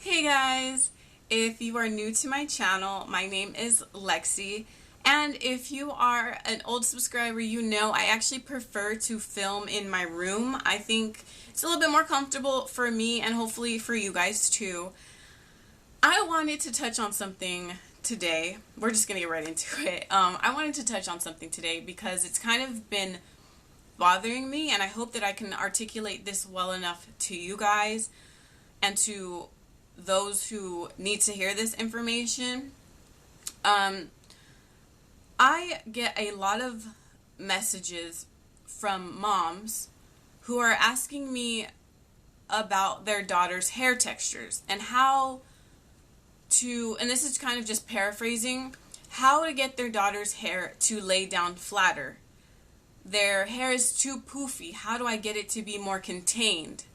Hey guys, if you are new to my channel, my name is Lexi, and if you are an old subscriber, you know I actually prefer to film in my room. I think it's a little bit more comfortable for me and hopefully for you guys too. I wanted to touch on something today. We're just gonna get right into it. I wanted to touch on something today because it's kind of been bothering me, and I hope that I can articulate this well enough to you guys and to those who need to hear this information. I get a lot of messages from moms who are asking me about their daughter's hair textures and how to, and this is kind of just paraphrasing, how to get their daughter's hair to lay down flatter. Their hair is too poofy. How do I get it to be more contained?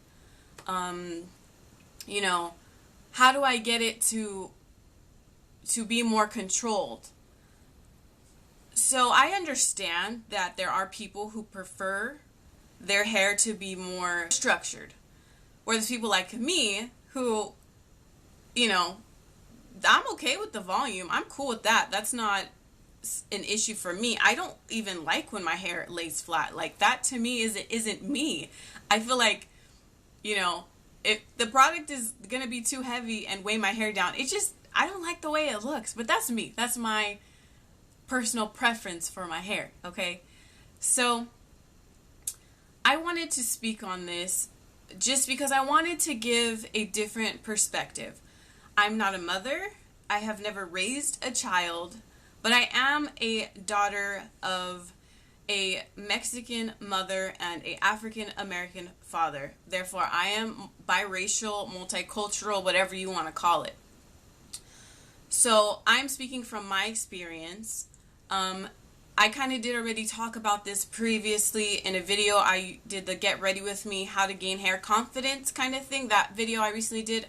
How do I get it to be more controlled? So I understand that there are people who prefer their hair to be more structured. Whereas people like me who, I'm okay with the volume. I'm cool with that. That's not an issue for me. I don't even like when my hair lays flat. Like, that to me isn't me. I feel like, if the product is going to be too heavy and weigh my hair down, I don't like the way it looks. But that's me. That's my personal preference for my hair, okay? So I wanted to speak on this just because I wanted to give a different perspective. I'm not a mother. I have never raised a child, but I am a daughter of a Mexican mother and an African American father. Therefore, I am biracial, multicultural, whatever you want to call it. So I'm speaking from my experience. I kind of did already talk about this previously in a video. I did the Get Ready With Me, How to Gain Hair Confidence kind of thing. That video I recently did.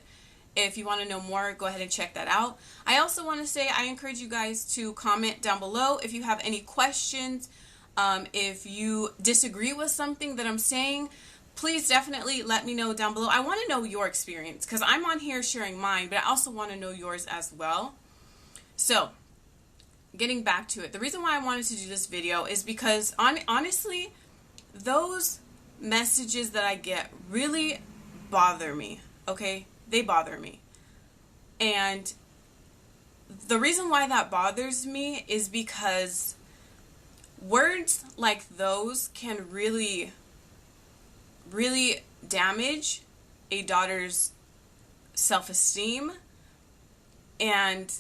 If you want to know more, go ahead and check that out. I also want to say I encourage you guys to comment down below if you have any questions. If you disagree with something that I'm saying, please definitely let me know down below. I want to know your experience because I'm on here sharing mine, but I also want to know yours as well. So, getting back to it, the reason why I wanted to do this video is because honestly, those messages that I get really bother me, okay? They bother me. And the reason why that bothers me is because words like those can really, really damage a daughter's self-esteem. And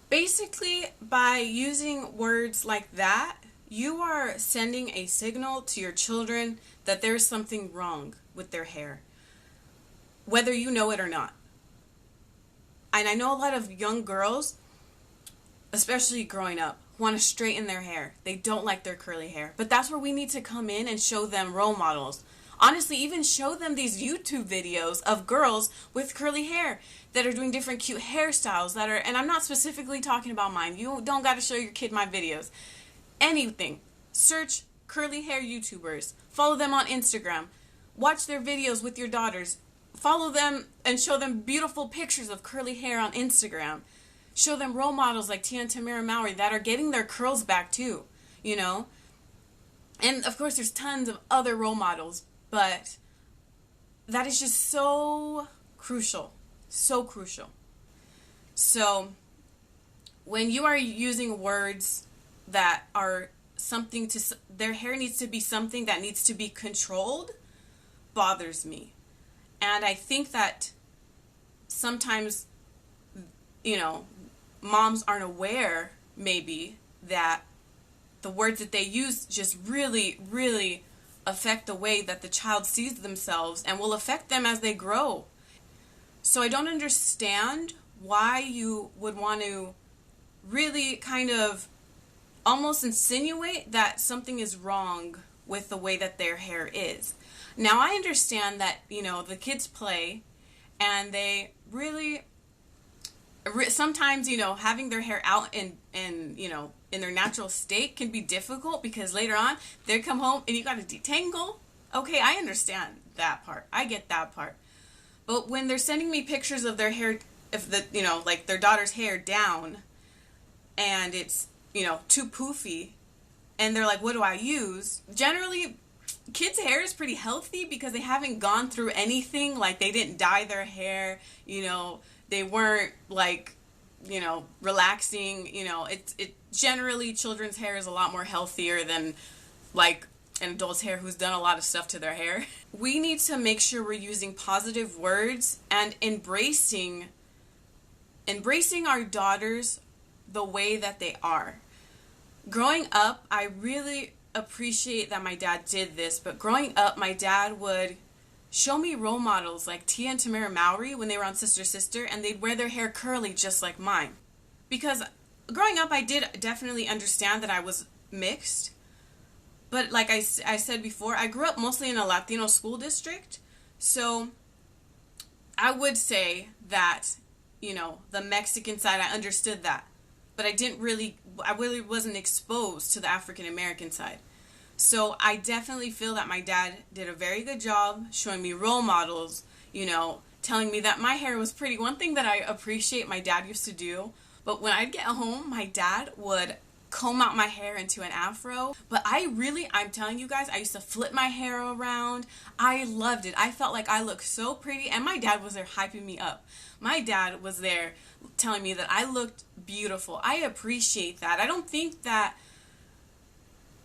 basically, by using words like that, you are sending a signal to your children that there's something wrong with their hair, whether you know it or not. And I know a lot of young girls, especially growing up, want to straighten their hair. They don't like their curly hair. But that's where we need to come in and show them role models. Honestly, even show them these YouTube videos of girls with curly hair that are doing different cute hairstyles that are, and I'm not specifically talking about mine. You don't got to show your kid my videos. Anything. Search curly hair YouTubers. Follow them on Instagram. Watch their videos with your daughters. Follow them and show them beautiful pictures of curly hair on Instagram. Show them role models like Tia and Tamara Mowry that are getting their curls back too, And of course there's tons of other role models, but that is just so crucial. So crucial. So when you are using words that are something to, their hair needs to be something that needs to be controlled, bothers me. And I think that sometimes, moms aren't aware, maybe, that the words that they use just really, really affect the way that the child sees themselves and will affect them as they grow. So I don't understand why you would want to really kind of almost insinuate that something is wrong with the way that their hair is. Now, I understand that, the kids play and they really, sometimes, having their hair out in their natural state can be difficult because later on they come home and you got to detangle. Okay, I understand that part. I get that part. But when they're sending me pictures of their hair, if the, you know, like their daughter's hair down and it's, you know, too poofy, and they're like, what do I use? Generally, kids' hair is pretty healthy because they haven't gone through anything. Like, they didn't dye their hair, you know, they weren't like, you know, relaxing, you know, it generally children's hair is a lot more healthier than like an adult's hair who's done a lot of stuff to their hair. We need to make sure we're using positive words and embracing our daughters the way that they are. Growing up, I really appreciate that my dad did this, but growing up, my dad would show me role models like Tia and Tamara Mowry when they were on Sister Sister, and they'd wear their hair curly just like mine. Because growing up, I did definitely understand that I was mixed, but like I said before, I grew up mostly in a Latino school district, so I would say that, you know, the Mexican side, I understood that, but I really wasn't exposed to the African American side. So I definitely feel that my dad did a very good job showing me role models, you know, telling me that my hair was pretty. One thing that I appreciate my dad used to do, but when I'd get home, my dad would comb out my hair into an afro. But I'm telling you guys, I used to flip my hair around. I loved it. I felt like I looked so pretty, and my dad was there hyping me up. My dad was there telling me that I looked beautiful. I appreciate that. I don't think that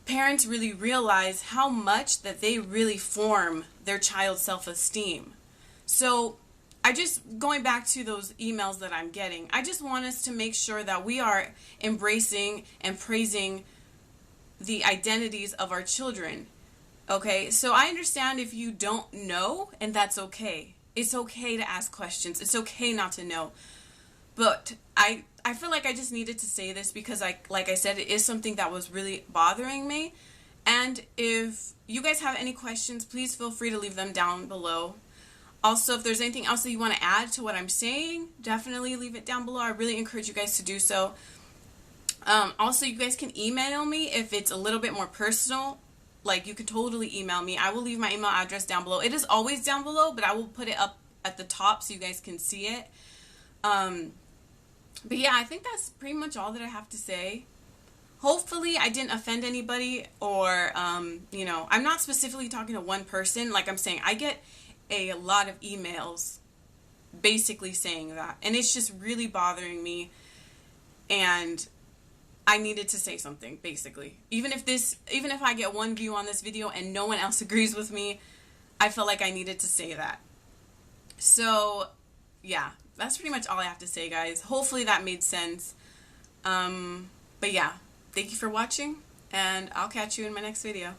parents really realize how much that they really form their child's self-esteem. So going back to those emails that I'm getting, I just want us to make sure that we are embracing and praising the identities of our children. Okay, so I understand if you don't know, and that's okay. It's okay to ask questions. It's okay not to know. But I feel like I just needed to say this because, like I said, it is something that was really bothering me. And if you guys have any questions, please feel free to leave them down below. Also, if there's anything else that you want to add to what I'm saying, definitely leave it down below. I really encourage you guys to do so. Also, you guys can email me if it's a little bit more personal. Like, you can totally email me. I will leave my email address down below. It is always down below, but I will put it up at the top so you guys can see it. But yeah, I think that's pretty much all that I have to say. Hopefully I didn't offend anybody, or, you know, I'm not specifically talking to one person. Like I'm saying, I get a lot of emails basically saying that, and it's just really bothering me, and I needed to say something, basically. Even if I get one view on this video and no one else agrees with me, I felt like I needed to say that. So, yeah, that's pretty much all I have to say, guys. Hopefully that made sense. But yeah, thank you for watching, and I'll catch you in my next video.